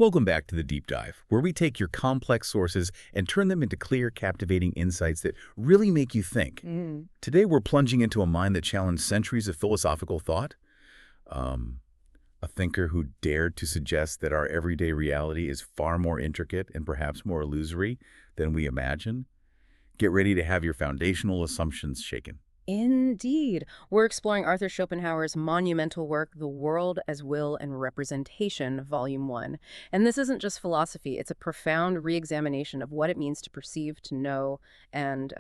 Welcome back to the Deep Dive, where we take your complex sources and turn them into clear, captivating insights that really make you think. Today, we're plunging into a mind that challenged centuries of philosophical thought. A thinker who dared to suggest that our everyday reality is far more intricate and perhaps more illusory than we imagine. Get ready to have your foundational assumptions shaken. Indeed. We're exploring Arthur Schopenhauer's monumental work, The World as Will and Representation, Volume 1. And this isn't just philosophy, it's a profound re-examination of what it means to perceive, to know, and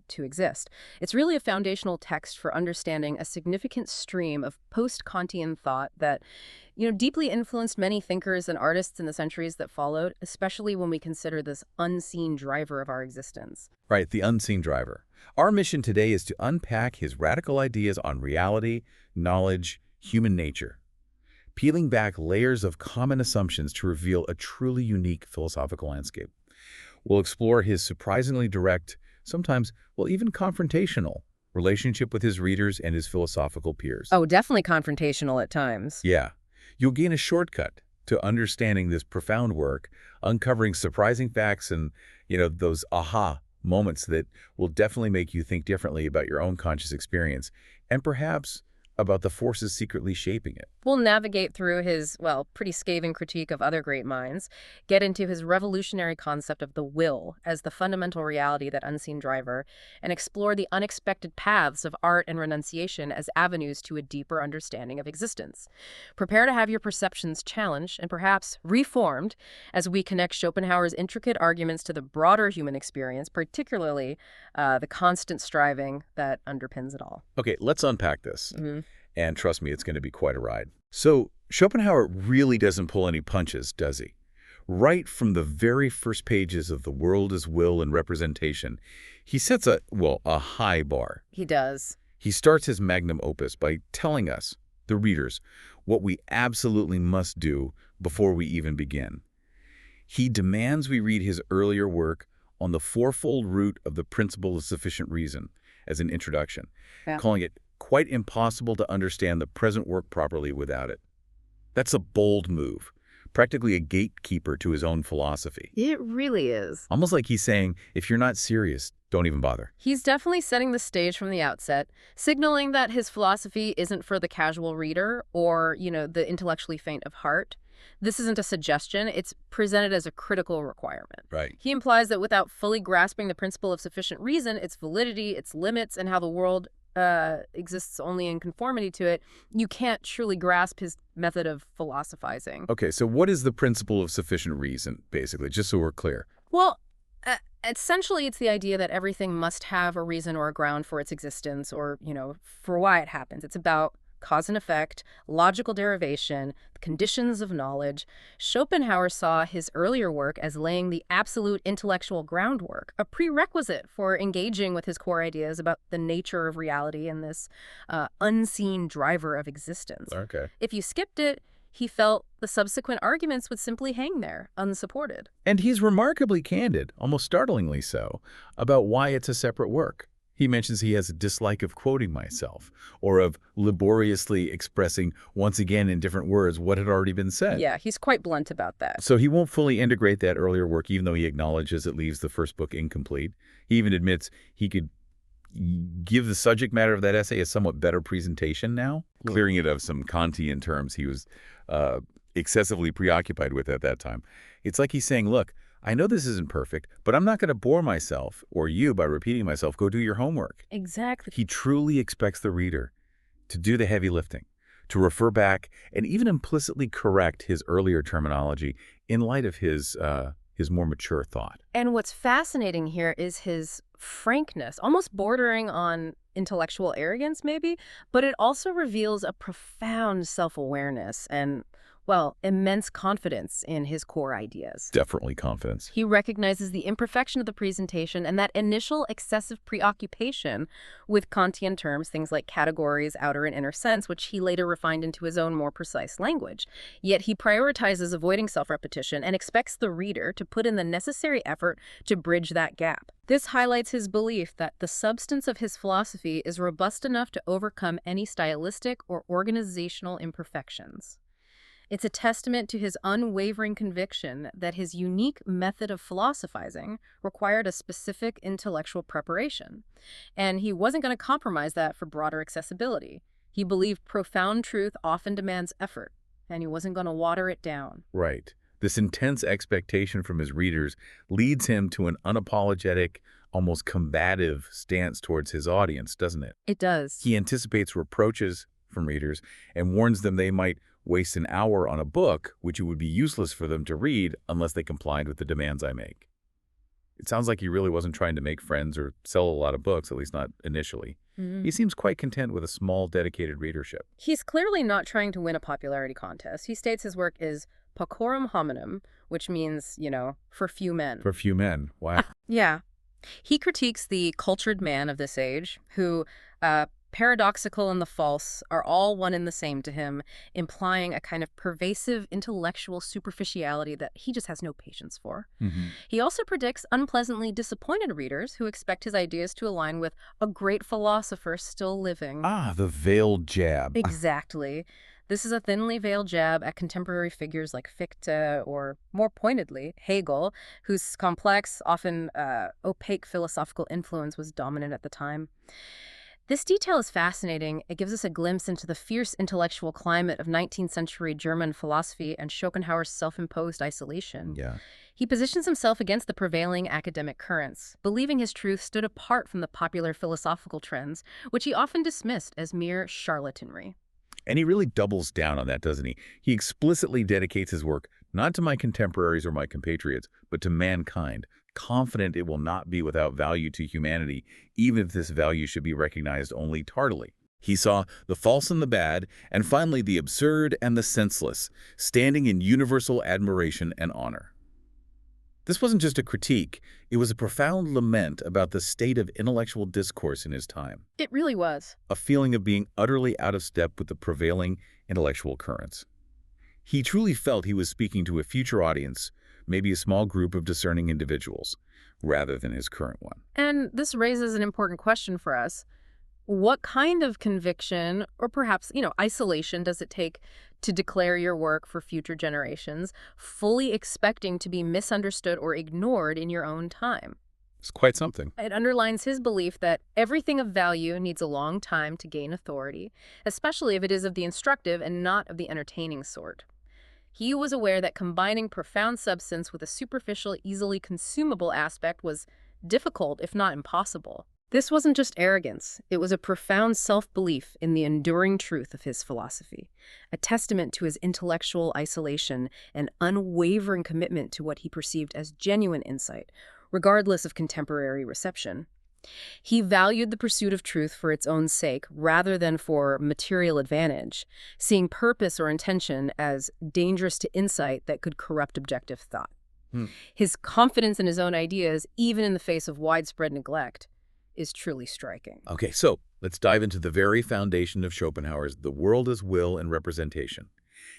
to exist. It's really a foundational text for understanding a significant stream of post-Kantian thought that deeply influenced many thinkers and artists in the centuries that followed, especially when we consider this unseen driver of our existence. Right, the unseen driver. Our mission today is to unpack his radical ideas on reality, knowledge, human nature, peeling back layers of common assumptions to reveal a truly unique philosophical landscape. We'll explore his surprisingly direct, sometimes, even confrontational, relationship with his readers and his philosophical peers. Oh, definitely confrontational at times. Yeah. You'll gain a shortcut to understanding this profound work, uncovering surprising facts and, those aha moments that will definitely make you think differently about your own conscious experience and perhaps about the forces secretly shaping it. We'll navigate through his, pretty scathing critique of other great minds, get into his revolutionary concept of the will as the fundamental reality, that unseen driver, and explore the unexpected paths of art and renunciation as avenues to a deeper understanding of existence. Prepare to have your perceptions challenged and perhaps reformed as we connect Schopenhauer's intricate arguments to the broader human experience, particularly the constant striving that underpins it all. Okay, let's unpack this. And trust me, it's going to be quite a ride. So Schopenhauer really doesn't pull any punches, does he? Right from the very first pages of The World as Will and Representation, he sets a high bar. He does. He starts his magnum opus by telling us, the readers, what we absolutely must do before we even begin. He demands we read his earlier work on the fourfold root of the principle of sufficient reason as an introduction, calling it quite impossible to understand the present work properly without it. That's a bold move, practically a gatekeeper to his own philosophy. It really is. Almost like he's saying, if you're not serious, don't even bother. He's definitely setting the stage from the outset, signaling that his philosophy isn't for the casual reader or, the intellectually faint of heart. This isn't a suggestion, it's presented as a critical requirement. Right. He implies that without fully grasping the principle of sufficient reason, its validity, its limits, and how the world exists only in conformity to it, you can't truly grasp his method of philosophizing. Okay, so what is the principle of sufficient reason, basically, just so we're clear? Well, essentially, it's the idea that everything must have a reason or a ground for its existence or, for why it happens. It's about cause and effect, logical derivation, conditions of knowledge. Schopenhauer saw his earlier work as laying the absolute intellectual groundwork, a prerequisite for engaging with his core ideas about the nature of reality and this unseen driver of existence. Okay. If you skipped it, he felt the subsequent arguments would simply hang there, unsupported. And he's remarkably candid, almost startlingly so, about why it's a separate work. He mentions he has a dislike of quoting myself, or of laboriously expressing, once again in different words, what had already been said. Yeah, he's quite blunt about that. So he won't fully integrate that earlier work, even though he acknowledges it leaves the first book incomplete. He even admits he could give the subject matter of that essay a somewhat better presentation now, clearing it of some Kantian terms he was excessively preoccupied with at that time. It's like he's saying, look, I know this isn't perfect, but I'm not going to bore myself or you by repeating myself. Go do your homework. Exactly. He truly expects the reader to do the heavy lifting, to refer back and even implicitly correct his earlier terminology in light of his more mature thought. And what's fascinating here is his frankness, almost bordering on intellectual arrogance maybe, but it also reveals a profound self-awareness and immense confidence in his core ideas. Definitely confidence. He recognizes the imperfection of the presentation and that initial excessive preoccupation with Kantian terms, things like categories, outer and inner sense, which he later refined into his own more precise language. Yet he prioritizes avoiding self-repetition and expects the reader to put in the necessary effort to bridge that gap. This highlights his belief that the substance of his philosophy is robust enough to overcome any stylistic or organizational imperfections. It's a testament to his unwavering conviction that his unique method of philosophizing required a specific intellectual preparation. And he wasn't going to compromise that for broader accessibility. He believed profound truth often demands effort, and he wasn't going to water it down. Right. This intense expectation from his readers leads him to an unapologetic, almost combative stance towards his audience, doesn't it? It does. He anticipates reproaches from readers and warns them they might waste an hour on a book, which it would be useless for them to read unless they complied with the demands I make. It sounds like he really wasn't trying to make friends or sell a lot of books, at least not initially. He seems quite content with a small, dedicated readership. He's clearly not trying to win a popularity contest. He states his work is paucorum hominum, which means, for few men. For few men, wow. Yeah. He critiques the cultured man of this age, who, paradoxical and the false, are all one and the same to him, implying a kind of pervasive intellectual superficiality that he just has no patience for. He also predicts unpleasantly disappointed readers who expect his ideas to align with a great philosopher still living. Ah, the veiled jab. Exactly. This is a thinly veiled jab at contemporary figures like Fichte or, more pointedly, Hegel, whose complex, often opaque philosophical influence was dominant at the time. This detail is fascinating. It gives us a glimpse into the fierce intellectual climate of 19th century German philosophy and Schopenhauer's self-imposed isolation. Yeah. He positions himself against the prevailing academic currents, believing his truth stood apart from the popular philosophical trends, which he often dismissed as mere charlatanry. And he really doubles down on that, doesn't he? He explicitly dedicates his work not to my contemporaries or my compatriots, but to mankind, confident it will not be without value to humanity, even if this value should be recognized only tardily. He saw the false and the bad, and finally the absurd and the senseless, standing in universal admiration and honor. This wasn't just a critique, it was a profound lament about the state of intellectual discourse in his time, It really was. a feeling of being utterly out of step with the prevailing intellectual currents. He truly felt he was speaking to a future audience, maybe a small group of discerning individuals, rather than his current one. And this raises an important question for us. What kind of conviction, or perhaps, isolation, does it take to declare your work for future generations, fully expecting to be misunderstood or ignored in your own time? It's quite something. It underlines his belief that everything of value needs a long time to gain authority, especially if it is of the instructive and not of the entertaining sort. He was aware that combining profound substance with a superficial, easily consumable aspect was difficult, if not impossible. This wasn't just arrogance. It was a profound self-belief in the enduring truth of his philosophy, a testament to his intellectual isolation and unwavering commitment to what he perceived as genuine insight, regardless of contemporary reception. He valued the pursuit of truth for its own sake rather than for material advantage, seeing purpose or intention as dangerous to insight that could corrupt objective thought. His confidence in his own ideas, even in the face of widespread neglect, is truly striking. Okay, so let's dive into the very foundation of Schopenhauer's The World as Will and Representation.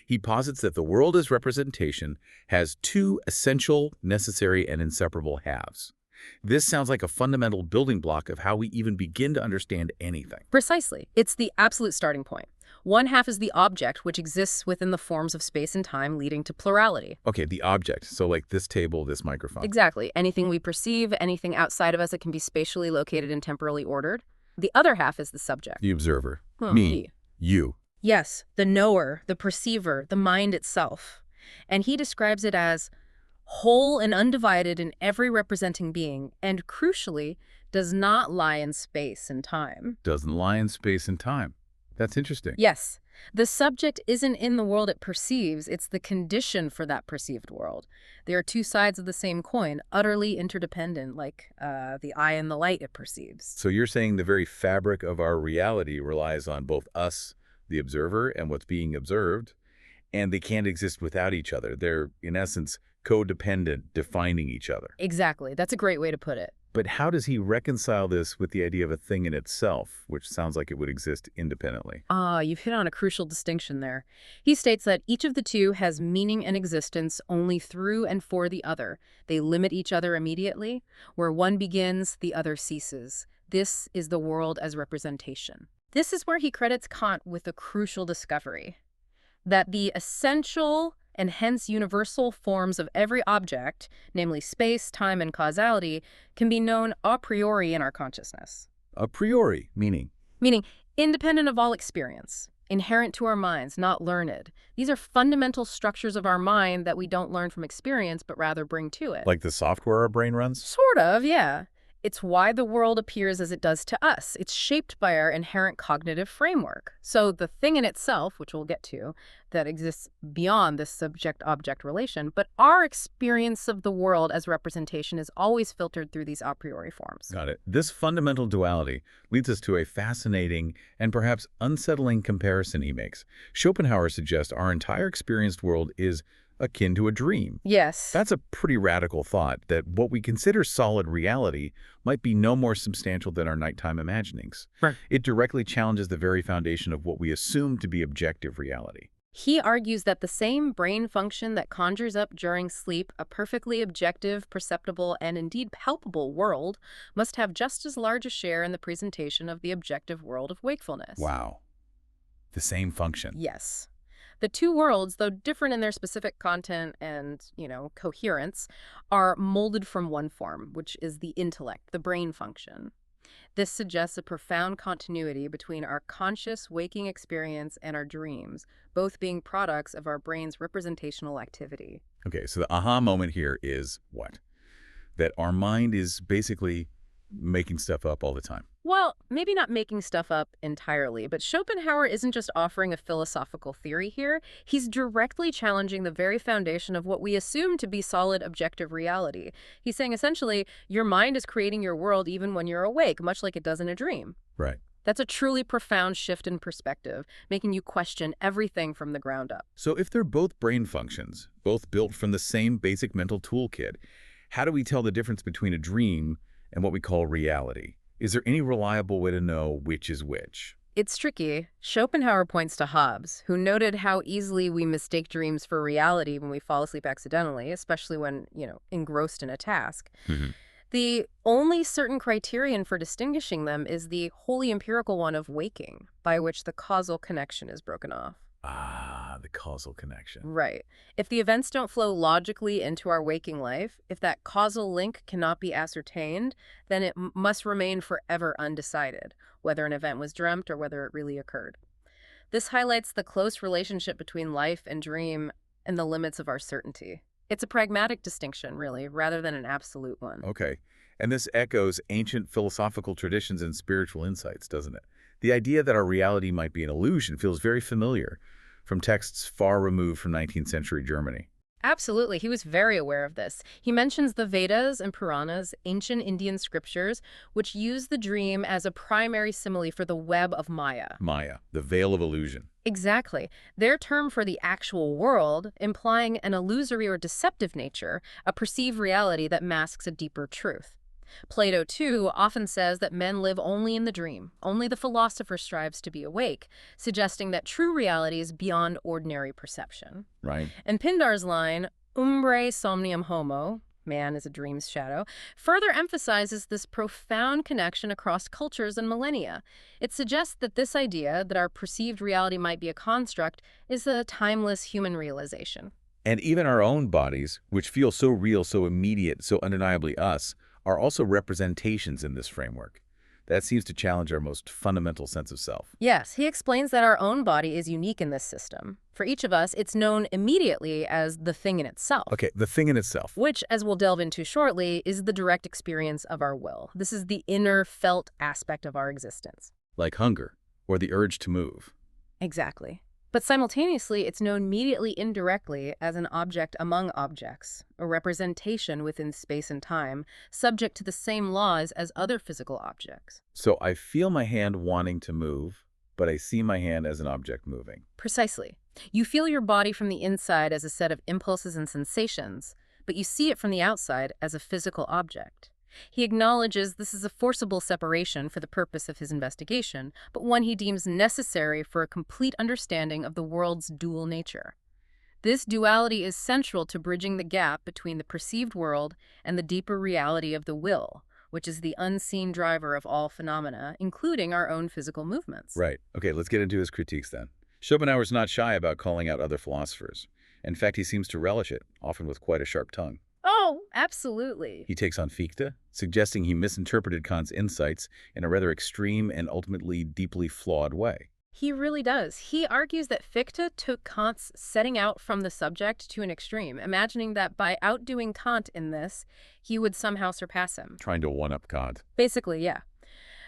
He posits that the world as representation has two essential, necessary, and inseparable halves. This sounds like a fundamental building block of how we even begin to understand anything. Precisely. It's the absolute starting point. One half is the object, which exists within the forms of space and time, leading to plurality. Okay, the object. So like this table, this microphone. Exactly. Anything we perceive, anything outside of us that can be spatially located and temporally ordered. The other half is the subject. The observer. Me. You. Yes, the knower, the perceiver, the mind itself. And he describes it as whole and undivided in every representing being, and crucially, does not lie in space and time. Doesn't lie in space and time. That's interesting. Yes. The subject isn't in the world it perceives, it's the condition for that perceived world. They are two sides of the same coin, utterly interdependent, like the eye and the light it perceives. So you're saying the very fabric of our reality relies on both us, the observer, and what's being observed, and they can't exist without each other. They're, in essence, codependent, defining each other. Exactly. That's a great way to put it. But how does he reconcile this with the idea of a thing in itself, which sounds like it would exist independently? You've hit on a crucial distinction there. He states that each of the two has meaning and existence only through and for the other. They limit each other immediately. Where one begins, the other ceases. This is the world as representation. This is where he credits Kant with a crucial discovery. that the essential and hence universal forms of every object, namely space, time, and causality, can be known a priori in our consciousness. A priori, meaning? Meaning independent of all experience, inherent to our minds, not learned. These are fundamental structures of our mind that we don't learn from experience, but rather bring to it. Like the software our brain runs? Sort of, yeah. It's why the world appears as it does to us. It's shaped by our inherent cognitive framework. So the thing in itself, which we'll get to, that exists beyond this subject-object relation, but our experience of the world as representation is always filtered through these a priori forms. Got it. This fundamental duality leads us to a fascinating and perhaps unsettling comparison he makes. Schopenhauer suggests our entire experienced world is akin to a dream. Yes. That's a pretty radical thought, that what we consider solid reality might be no more substantial than our nighttime imaginings. Right. It directly challenges the very foundation of what we assume to be objective reality. He argues that the same brain function that conjures up during sleep a perfectly objective, perceptible, and indeed palpable world must have just as large a share in the presentation of the objective world of wakefulness. Wow. The same function. Yes. The two worlds, though different in their specific content and, coherence, are molded from one form, which is the intellect, the brain function. This suggests a profound continuity between our conscious waking experience and our dreams, both being products of our brain's representational activity. Okay, so the aha moment here is what? That our mind is basically making stuff up all the time. Well, maybe not making stuff up entirely, but Schopenhauer isn't just offering a philosophical theory here. He's directly challenging the very foundation of what we assume to be solid objective reality. He's saying essentially, your mind is creating your world even when you're awake, much like it does in a dream. Right. That's a truly profound shift in perspective, making you question everything from the ground up. So if they're both brain functions, both built from the same basic mental toolkit, how do we tell the difference between a dream and what we call reality? Is there any reliable way to know which is which? It's tricky. Schopenhauer points to Hobbes, who noted how easily we mistake dreams for reality when we fall asleep accidentally, especially when, engrossed in a task. The only certain criterion for distinguishing them is the wholly empirical one of waking, by which the causal connection is broken off. Ah, the causal connection. Right. If the events don't flow logically into our waking life, if that causal link cannot be ascertained, then it must remain forever undecided, whether an event was dreamt or whether it really occurred. This highlights the close relationship between life and dream and the limits of our certainty. It's a pragmatic distinction, really, rather than an absolute one. Okay. And this echoes ancient philosophical traditions and spiritual insights, doesn't it? The idea that our reality might be an illusion feels very familiar from texts far removed from 19th century Germany. Absolutely. He was very aware of this. He mentions the Vedas and Puranas, ancient Indian scriptures, which use the dream as a primary simile for the web of Maya. Maya, the veil of illusion. Exactly. Their term for the actual world, implying an illusory or deceptive nature, a perceived reality that masks a deeper truth. Plato, too, often says that men live only in the dream. Only the philosopher strives to be awake, suggesting that true reality is beyond ordinary perception. Right. And Pindar's line, umbre somnium homo, man is a dream's shadow, further emphasizes this profound connection across cultures and millennia. It suggests that this idea that our perceived reality might be a construct is a timeless human realization. And even our own bodies, which feel so real, so immediate, so undeniably us, are also representations in this framework. That seems to challenge our most fundamental sense of self. Yes, he explains that our own body is unique in this system. For each of us, it's known immediately as the thing in itself. Okay, the thing in itself. Which, as we'll delve into shortly, is the direct experience of our will. This is the inner, felt aspect of our existence. Like hunger, or the urge to move. Exactly. But simultaneously, it's known immediately indirectly as an object among objects, a representation within space and time, subject to the same laws as other physical objects. So I feel my hand wanting to move, but I see my hand as an object moving. Precisely. You feel your body from the inside as a set of impulses and sensations, but you see it from the outside as a physical object. He acknowledges this is a forcible separation for the purpose of his investigation, but one he deems necessary for a complete understanding of the world's dual nature. This duality is central to bridging the gap between the perceived world and the deeper reality of the will, which is the unseen driver of all phenomena, including our own physical movements. Right. Okay, let's get into his critiques then. Schopenhauer's not shy about calling out other philosophers. In fact, he seems to relish it, often with quite a sharp tongue. Oh, absolutely. He takes on Fichte, suggesting he misinterpreted Kant's insights in a rather extreme and ultimately deeply flawed way. He really does. He argues that Fichte took Kant's setting out from the subject to an extreme, imagining that by outdoing Kant in this, he would somehow surpass him. Trying to one-up Kant. Basically, yeah.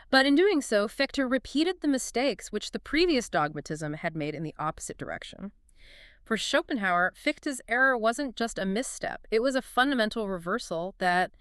But in doing so, Fichte repeated the mistakes which the previous dogmatism had made in the opposite direction. For Schopenhauer, Fichte's error wasn't just a misstep. It was a fundamental reversal that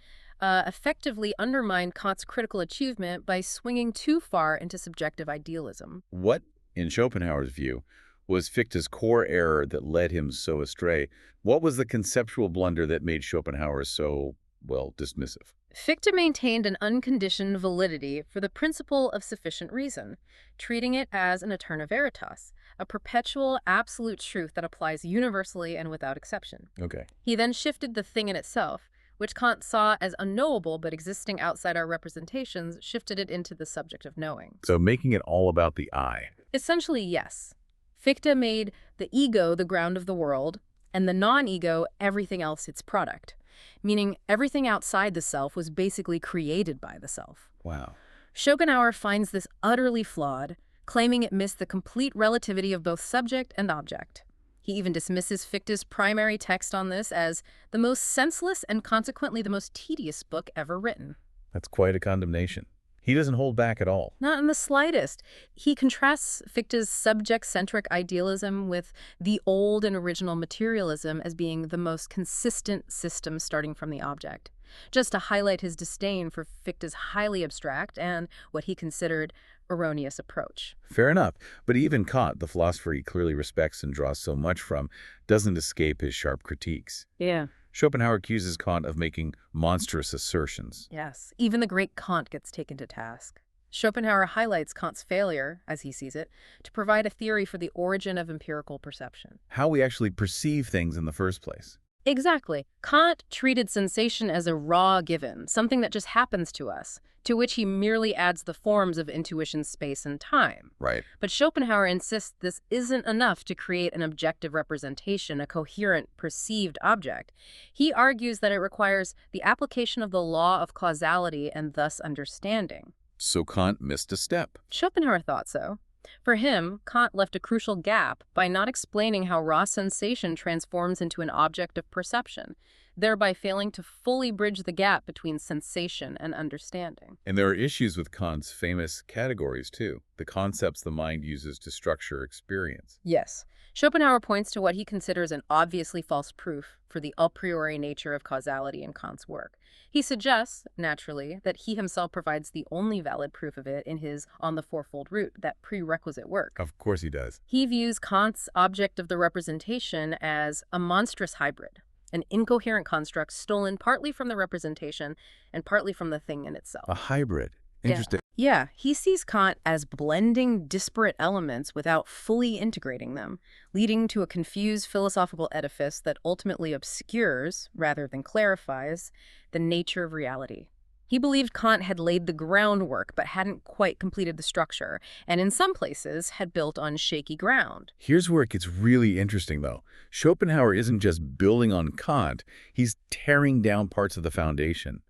effectively undermined Kant's critical achievement by swinging too far into subjective idealism. What, in Schopenhauer's view, was Fichte's core error that led him so astray? What was the conceptual blunder that made Schopenhauer so, well, dismissive? Fichte maintained an unconditioned validity for the principle of sufficient reason, treating it as an eterna veritas, a perpetual absolute truth that applies universally and without exception. Okay. He then shifted the thing in itself, which Kant saw as unknowable but existing outside our representations, shifted it into the subject of knowing. So making it all about the I. Essentially, yes. Fichte made the ego the ground of the world, and the non-ego everything else its product, meaning everything outside the self was basically created by the self. Wow. Schopenhauer finds this utterly flawed, claiming it missed the complete relativity of both subject and object. He even dismisses Fichte's primary text on this as the most senseless and consequently the most tedious book ever written. That's quite a condemnation. He doesn't hold back at all. Not in the slightest. He contrasts Fichte's subject-centric idealism with the old and original materialism as being the most consistent system starting from the object, just to highlight his disdain for Fichte's highly abstract and what he considered erroneous approach. Fair enough. But even Kant, the philosopher he clearly respects and draws so much from, doesn't escape his sharp critiques. Yeah. Schopenhauer accuses Kant of making monstrous assertions. Yes, even the great Kant gets taken to task. Schopenhauer highlights Kant's failure, as he sees it, to provide a theory for the origin of empirical perception. How we actually perceive things in the first place. Exactly. Kant treated sensation as a raw given, something that just happens to us, to which he merely adds the forms of intuition, space, and time. Right. But Schopenhauer insists this isn't enough to create an objective representation, a coherent, perceived object. He argues that it requires the application of the law of causality and thus understanding. So Kant missed a step. Schopenhauer thought so. For him, Kant left a crucial gap by not explaining how raw sensation transforms into an object of perception, thereby failing to fully bridge the gap between sensation and understanding. And there are issues with Kant's famous categories, too. The concepts the mind uses to structure experience. Yes. Schopenhauer points to what he considers an obviously false proof for the a priori nature of causality in Kant's work. He suggests, naturally, that he himself provides the only valid proof of it in his On the Fourfold Root, that prerequisite work. Of course he does. He views Kant's object of the representation as a monstrous hybrid, an incoherent construct stolen partly from the representation and partly from the thing in itself. A hybrid. Interesting. Yeah, he sees Kant as blending disparate elements without fully integrating them, leading to a confused philosophical edifice that ultimately obscures, rather than clarifies, the nature of reality. He believed Kant had laid the groundwork but hadn't quite completed the structure, and in some places had built on shaky ground. Here's where it gets really interesting, though. Schopenhauer isn't just building on Kant, he's tearing down parts of the foundation.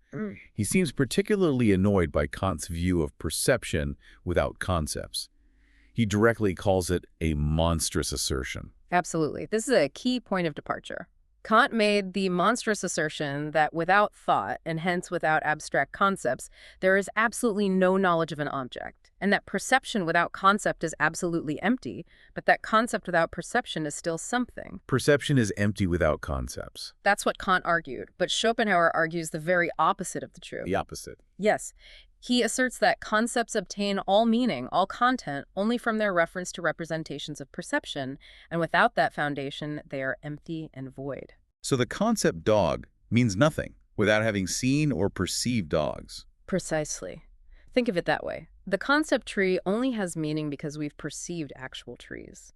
He seems particularly annoyed by Kant's view of perception without concepts. He directly calls it a monstrous assertion. Absolutely. This is a key point of departure. Kant made the monstrous assertion that without thought, and hence without abstract concepts, there is absolutely no knowledge of an object, and that perception without concept is absolutely empty, but that concept without perception is still something. Perception is empty without concepts. That's what Kant argued, but Schopenhauer argues the very opposite of the truth. The opposite. Yes. He asserts that concepts obtain all meaning, all content, only from their reference to representations of perception, and without that foundation, they are empty and void. So the concept dog means nothing without having seen or perceived dogs. Precisely. Think of it that way. The concept tree only has meaning because we've perceived actual trees.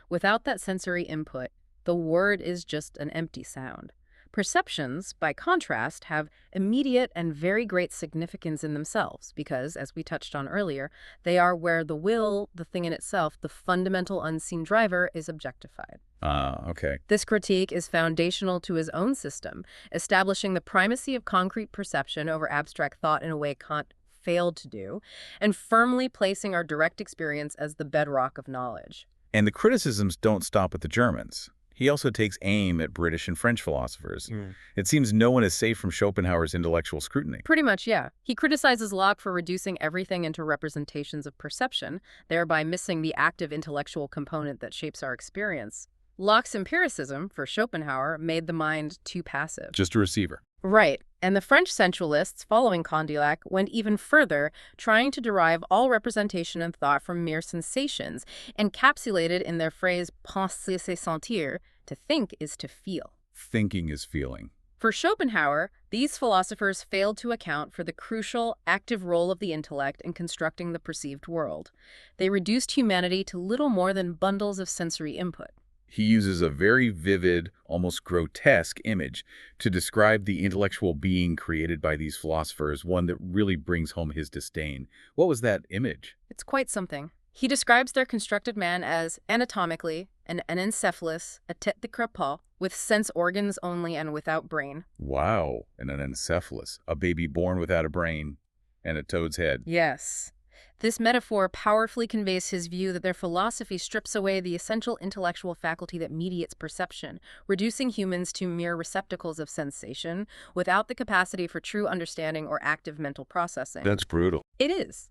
Without that sensory input, the word is just an empty sound. Perceptions, by contrast, have immediate and very great significance in themselves because, as we touched on earlier, they are where the will, the thing in itself, the fundamental unseen driver, is objectified. Ah, okay. This critique is foundational to his own system, establishing the primacy of concrete perception over abstract thought in a way Kant failed to do, and firmly placing our direct experience as the bedrock of knowledge. And the criticisms don't stop at the Germans. He also takes aim at British and French philosophers. It seems no one is safe from Schopenhauer's intellectual scrutiny. Pretty much, yeah. He criticizes Locke for reducing everything into representations of perception, thereby missing the active intellectual component that shapes our experience. Locke's empiricism, for Schopenhauer, made the mind too passive. Just a receiver. Right. And the French sensualists, following Condillac, went even further, trying to derive all representation and thought from mere sensations, encapsulated in their phrase penser c'est sentir, to think is to feel. Thinking is feeling. For Schopenhauer, these philosophers failed to account for the crucial, active role of the intellect in constructing the perceived world. They reduced humanity to little more than bundles of sensory input. He uses a very vivid, almost grotesque image to describe the intellectual being created by these philosophers, one that really brings home his disdain. What was that image? It's quite something. He describes their constructed man as, anatomically, an anencephalus, a tête de crapaud, with sense organs only and without brain. Wow, an anencephalus, a baby born without a brain and a toad's head. Yes. This metaphor powerfully conveys his view that their philosophy strips away the essential intellectual faculty that mediates perception, reducing humans to mere receptacles of sensation without the capacity for true understanding or active mental processing. That's brutal. It is.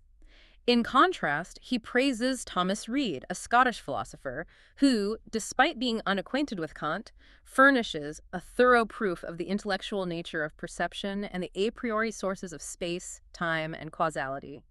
In contrast, he praises Thomas Reid, a Scottish philosopher, who, despite being unacquainted with Kant, furnishes a thorough proof of the intellectual nature of perception and the a priori sources of space, time, and causality.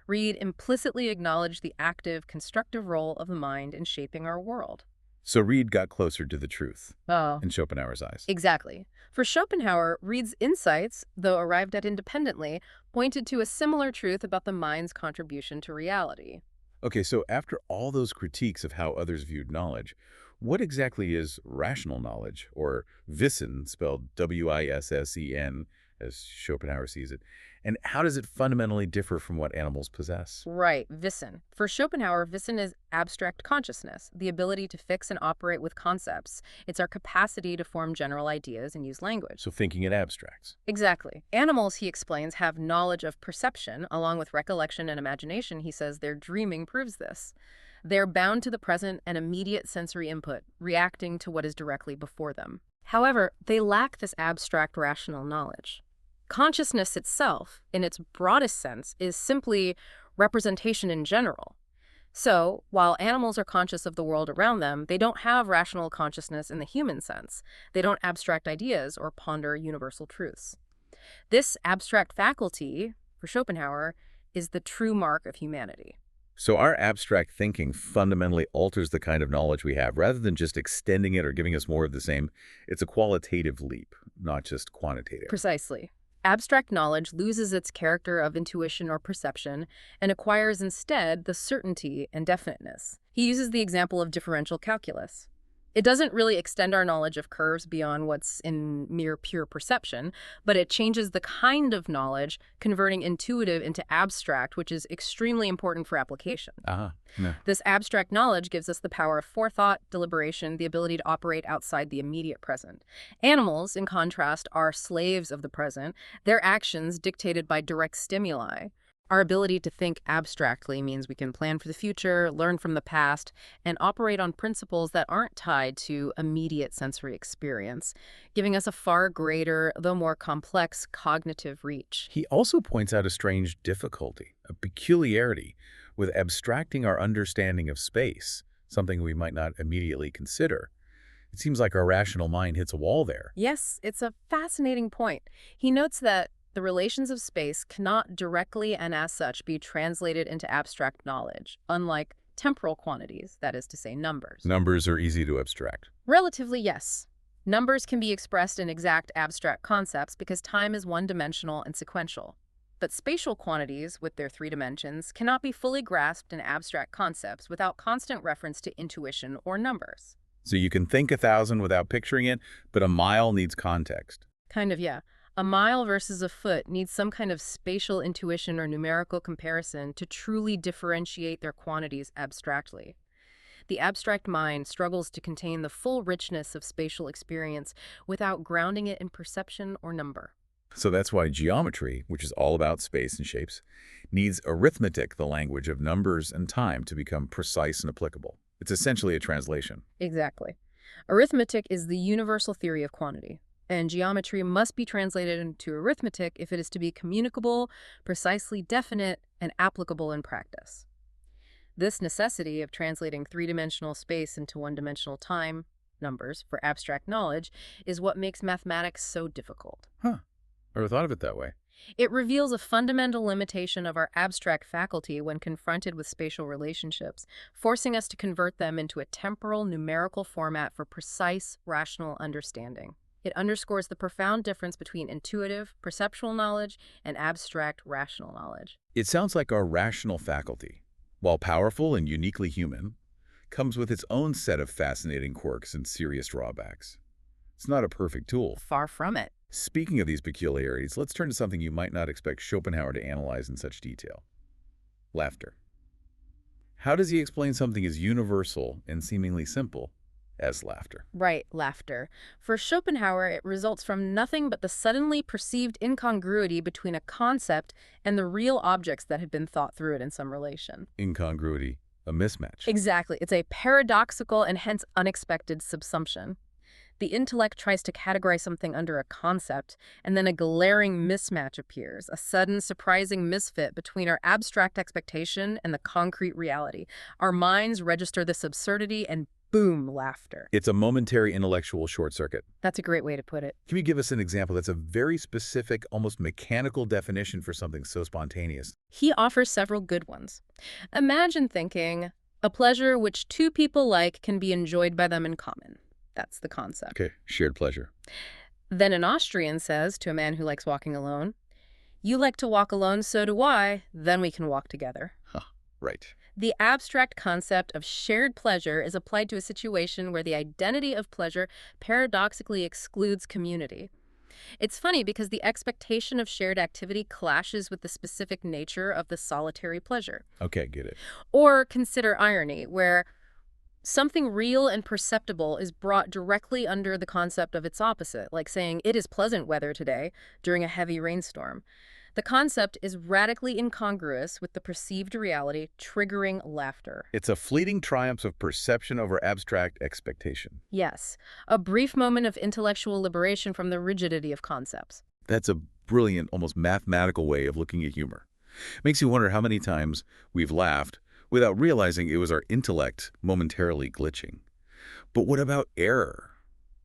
Reid implicitly acknowledged the active, constructive role of the mind in shaping our world. So Reid got closer to the truth Oh, in Schopenhauer's eyes. exactly. For Schopenhauer, Reid's insights, though arrived at independently, pointed to a similar truth about the mind's contribution to reality. Okay, so after all those critiques of how others viewed knowledge, what exactly is rational knowledge, or Wissen, spelled W-I-S-S-E-N, as Schopenhauer sees it, and how does it fundamentally differ from what animals possess? Right, Wissen. For Schopenhauer, Wissen is abstract consciousness, the ability to fix and operate with concepts. It's our capacity to form general ideas and use language. So thinking in abstracts. Exactly. Animals, he explains, have knowledge of perception, along with recollection and imagination. He says their dreaming proves this. They're bound to the present and immediate sensory input, reacting to what is directly before them. However, they lack this abstract rational knowledge. Consciousness itself, in its broadest sense, is simply representation in general. So, while animals are conscious of the world around them, they don't have rational consciousness in the human sense. They don't abstract ideas or ponder universal truths. This abstract faculty, for Schopenhauer, is the true mark of humanity. So our abstract thinking fundamentally alters the kind of knowledge we have. Rather than just extending it or giving us more of the same, it's a qualitative leap, not just quantitative. Precisely. Abstract knowledge loses its character of intuition or perception and acquires instead the certainty and definiteness. He uses the example of differential calculus. It doesn't really extend our knowledge of curves beyond what's in mere pure perception, but it changes the kind of knowledge, converting intuitive into abstract, which is extremely important for application. No. This abstract knowledge gives us the power of forethought, deliberation, the ability to operate outside the immediate present. Animals, in contrast, are slaves of the present, their actions dictated by direct stimuli. Our ability to think abstractly means we can plan for the future, learn from the past, and operate on principles that aren't tied to immediate sensory experience, giving us a far greater, though more complex, cognitive reach. He also points out a strange difficulty, a peculiarity, with abstracting our understanding of space, something we might not immediately consider. It seems like our rational mind hits a wall there. Yes, it's a fascinating point. He notes that the relations of space cannot directly and as such be translated into abstract knowledge, unlike temporal quantities, that is to say numbers. Numbers are easy to abstract. Relatively, yes. Numbers can be expressed in exact abstract concepts because time is one-dimensional and sequential. But spatial quantities, with their 3 dimensions, cannot be fully grasped in abstract concepts without constant reference to intuition or numbers. So you can think 1,000 without picturing it, but a mile needs context. Kind of, yeah. A mile versus a foot needs some kind of spatial intuition or numerical comparison to truly differentiate their quantities abstractly. The abstract mind struggles to contain the full richness of spatial experience without grounding it in perception or number. So that's why geometry, which is all about space and shapes, needs arithmetic, the language of numbers and time, to become precise and applicable. It's essentially a translation. Exactly. Arithmetic is the universal theory of quantity, and geometry must be translated into arithmetic if it is to be communicable, precisely definite, and applicable in practice. This necessity of translating three-dimensional space into one-dimensional time, numbers, for abstract knowledge is what makes mathematics so difficult. Huh. Never thought of it that way. It reveals a fundamental limitation of our abstract faculty when confronted with spatial relationships, forcing us to convert them into a temporal, numerical format for precise, rational understanding. It underscores the profound difference between intuitive, perceptual knowledge and abstract, rational knowledge. It sounds like our rational faculty, while powerful and uniquely human, comes with its own set of fascinating quirks and serious drawbacks. It's not a perfect tool. Far from it. Speaking of these peculiarities, let's turn to something you might not expect Schopenhauer to analyze in such detail. Laughter. How does he explain something as universal and seemingly simple as laughter? Right, laughter. For Schopenhauer, it results from nothing but the suddenly perceived incongruity between a concept and the real objects that had been thought through it in some relation. Incongruity, a mismatch. Exactly. It's a paradoxical and hence unexpected subsumption. The intellect tries to categorize something under a concept, and then a glaring mismatch appears, a sudden, surprising misfit between our abstract expectation and the concrete reality. Our minds register this absurdity, and boom, laughter. It's a momentary intellectual short circuit. That's a great way to put it. Can you give us an example that's a very specific, almost mechanical definition for something so spontaneous? He offers several good ones. Imagine thinking, a pleasure which two people like can be enjoyed by them in common. That's the concept. Okay, shared pleasure. Then an Austrian says to a man who likes walking alone, "You like to walk alone, so do I. Then we can walk together." Right. The abstract concept of shared pleasure is applied to a situation where the identity of pleasure paradoxically excludes community. It's funny because the expectation of shared activity clashes with the specific nature of the solitary pleasure. Okay, get it. Or consider irony, where something real and perceptible is brought directly under the concept of its opposite, like saying, "It is pleasant weather today," during a heavy rainstorm. The concept is radically incongruous with the perceived reality, triggering laughter. It's a fleeting triumph of perception over abstract expectation. Yes, a brief moment of intellectual liberation from the rigidity of concepts. That's a brilliant, almost mathematical way of looking at humor. Makes you wonder how many times we've laughed without realizing it was our intellect momentarily glitching. But what about error?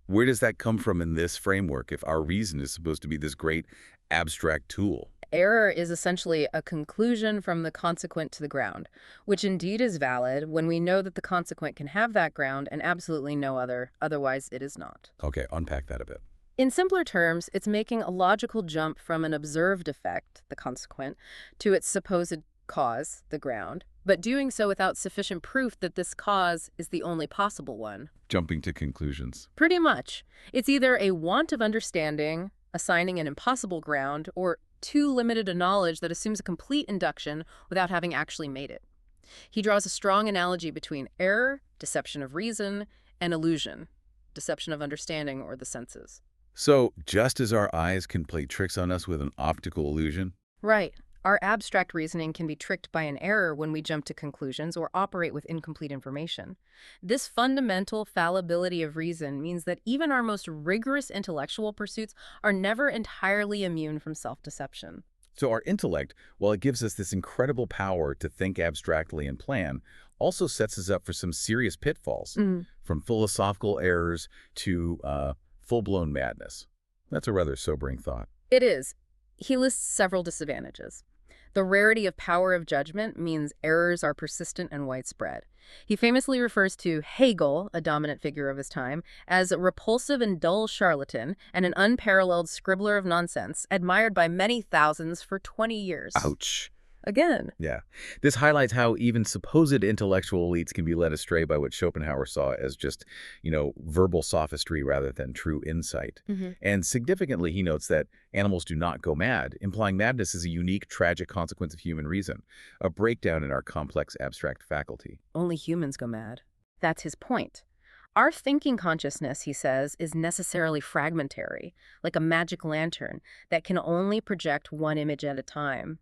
Where does that come from in this framework if our reason is supposed to be this great abstract tool? Error is essentially a conclusion from the consequent to the ground, which indeed is valid when we know that the consequent can have that ground and absolutely no other, otherwise it is not. Okay, unpack that a bit. In simpler terms, it's making a logical jump from an observed effect, the consequent, to its supposed cause, the ground, but doing so without sufficient proof that this cause is the only possible one. Jumping to conclusions. Pretty much. It's either a want of understanding, assigning an impossible ground, or too limited a knowledge that assumes a complete induction without having actually made it. He draws a strong analogy between error, deception of reason, and illusion, deception of understanding or the senses. So, just as our eyes can play tricks on us with an optical illusion? Right. Our abstract reasoning can be tricked by an error when we jump to conclusions or operate with incomplete information. This fundamental fallibility of reason means that even our most rigorous intellectual pursuits are never entirely immune from self-deception. So our intellect, while it gives us this incredible power to think abstractly and plan, also sets us up for some serious pitfalls, from philosophical errors to full-blown madness. That's a rather sobering thought. It is. He lists several disadvantages. The rarity of power of judgment means errors are persistent and widespread. He famously refers to Hegel, a dominant figure of his time, as a repulsive and dull charlatan and an unparalleled scribbler of nonsense, admired by many thousands for 20 years. Ouch. again. Yeah. This highlights how even supposed intellectual elites can be led astray by what Schopenhauer saw as just, verbal sophistry rather than true insight. And significantly, he notes that animals do not go mad, implying madness is a unique, tragic consequence of human reason, a breakdown in our complex abstract faculty. Only humans go mad. That's his point. Our thinking consciousness, he says, is necessarily fragmentary, like a magic lantern that can only project one image at a time.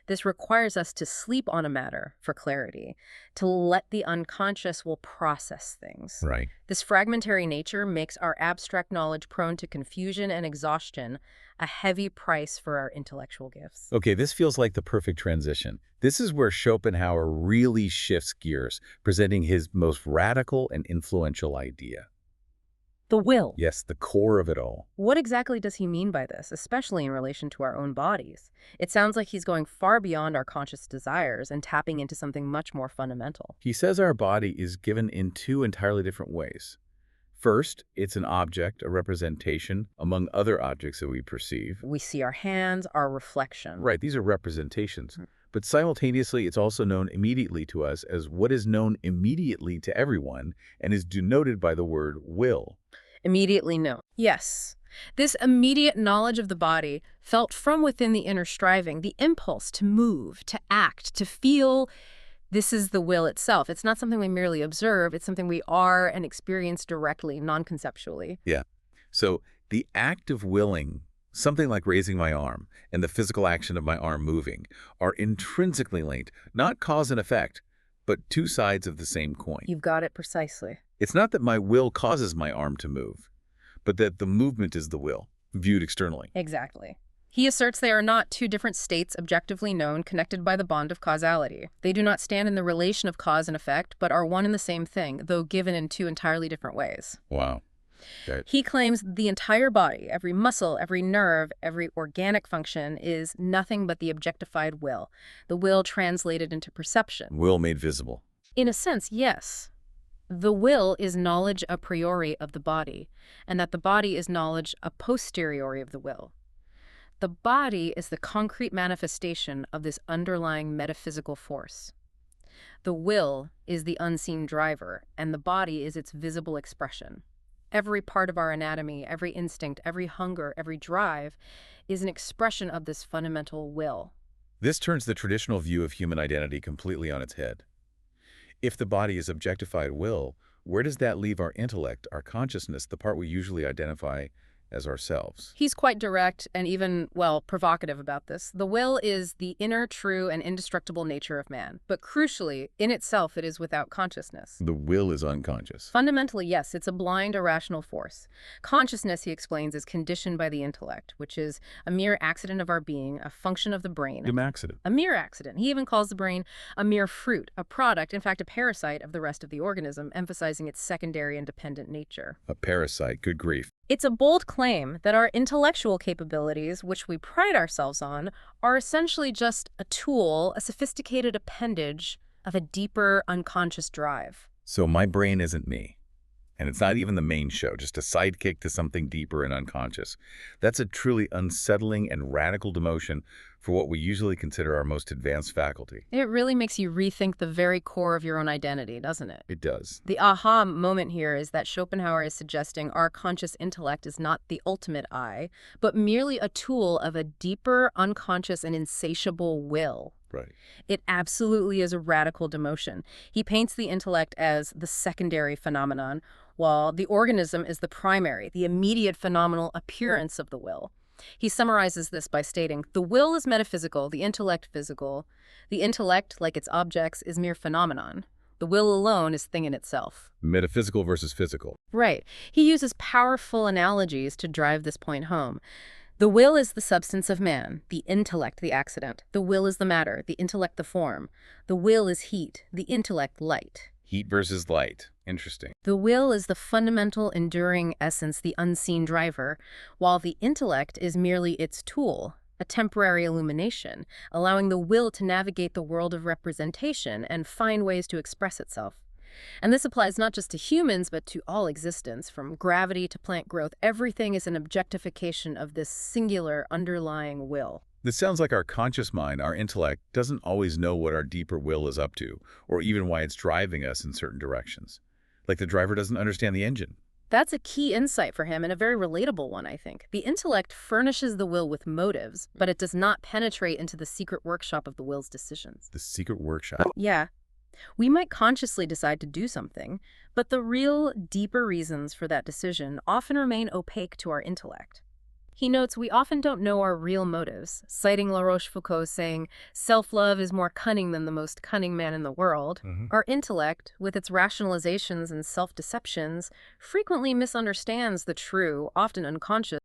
This requires us to sleep on a matter for clarity, to let the unconscious will process things. Right. This fragmentary nature makes our abstract knowledge prone to confusion and exhaustion, a heavy price for our intellectual gifts. Okay, this feels like the perfect transition. This is where Schopenhauer really shifts gears, presenting his most radical and influential idea. The will. Yes, the core of it all. What exactly does he mean by this, especially in relation to our own bodies? It sounds like he's going far beyond our conscious desires and tapping into something much more fundamental. He says our body is given in two entirely different ways. First, it's an object, a representation among other objects that we perceive. We see our hands, our reflection. Right, these are representations. But simultaneously, it's also known immediately to us as what is known immediately to everyone and is denoted by the word will. Immediately known. Yes. This immediate knowledge of the body, felt from within the inner striving, the impulse to move, to act, to feel, this is the will itself. It's not something we merely observe, it's something we are and experience directly, non-conceptually. Yeah. So the act of willing, something like raising my arm, and the physical action of my arm moving, are intrinsically linked, not cause and effect, but two sides of the same coin. You've got it precisely. It's not that my will causes my arm to move, but that the movement is the will, viewed externally. Exactly. He asserts they are not two different states objectively known, connected by the bond of causality. They do not stand in the relation of cause and effect, but are one and the same thing, though given in two entirely different ways. Wow. Okay. He claims the entire body, every muscle, every nerve, every organic function is nothing but the objectified will, the will translated into perception. Will made visible. In a sense, yes. The will is knowledge a priori of the body, and that the body is knowledge a posteriori of the will. The body is the concrete manifestation of this underlying metaphysical force. The will is the unseen driver, and the body is its visible expression. Every part of our anatomy, every instinct, every hunger, every drive is an expression of this fundamental will. This turns the traditional view of human identity completely on its head. If the body is objectified will, where does that leave our intellect, our consciousness, the part we usually identify as ourselves? He's quite direct and even, well, provocative about this. The will is the inner, true, and indestructible nature of man. But crucially, in itself, it is without consciousness. The will is unconscious. Fundamentally, yes, it's a blind, irrational force. Consciousness, he explains, is conditioned by the intellect, which is a mere accident of our being, a function of the brain. Accident. A mere accident. He even calls the brain a mere fruit, a product, in fact, a parasite of the rest of the organism, emphasizing its secondary and dependent nature. A parasite, good grief. It's a bold claim that our intellectual capabilities, which we pride ourselves on, are essentially just a tool, a sophisticated appendage of a deeper unconscious drive. So my brain isn't me. And it's not even the main show, just a sidekick to something deeper and unconscious. That's a truly unsettling and radical demotion for what we usually consider our most advanced faculty. It really makes you rethink the very core of your own identity, doesn't it? It does. The aha moment here is that Schopenhauer is suggesting our conscious intellect is not the ultimate I, but merely a tool of a deeper, unconscious, and insatiable will. Right. It absolutely is a radical demotion. He paints the intellect as the secondary phenomenon, while the organism is the primary, the immediate phenomenal appearance of the will. He summarizes this by stating, the will is metaphysical, the intellect physical. The intellect, like its objects, is mere phenomenon. The will alone is thing in itself. Metaphysical versus physical. Right. He uses powerful analogies to drive this point home. The will is the substance of man, the intellect the accident. The will is the matter, the intellect the form. The will is heat, the intellect light. Heat versus light. Interesting. The will is the fundamental, enduring essence, the unseen driver, while the intellect is merely its tool, a temporary illumination, allowing the will to navigate the world of representation and find ways to express itself. And this applies not just to humans, but to all existence, from gravity to plant growth. Everything is an objectification of this singular underlying will. This sounds like our conscious mind, our intellect, doesn't always know what our deeper will is up to, or even why it's driving us in certain directions. Like the driver doesn't understand the engine. That's a key insight for him and a very relatable one, I think. The intellect furnishes the will with motives, but it does not penetrate into the secret workshop of the will's decisions. The secret workshop. Yeah, we might consciously decide to do something, but the real, deeper reasons for that decision often remain opaque to our intellect. He notes we often don't know our real motives, citing La Rochefoucauld saying, self-love is more cunning than the most cunning man in the world. Our intellect, with its rationalizations and self-deceptions, frequently misunderstands the true, often unconscious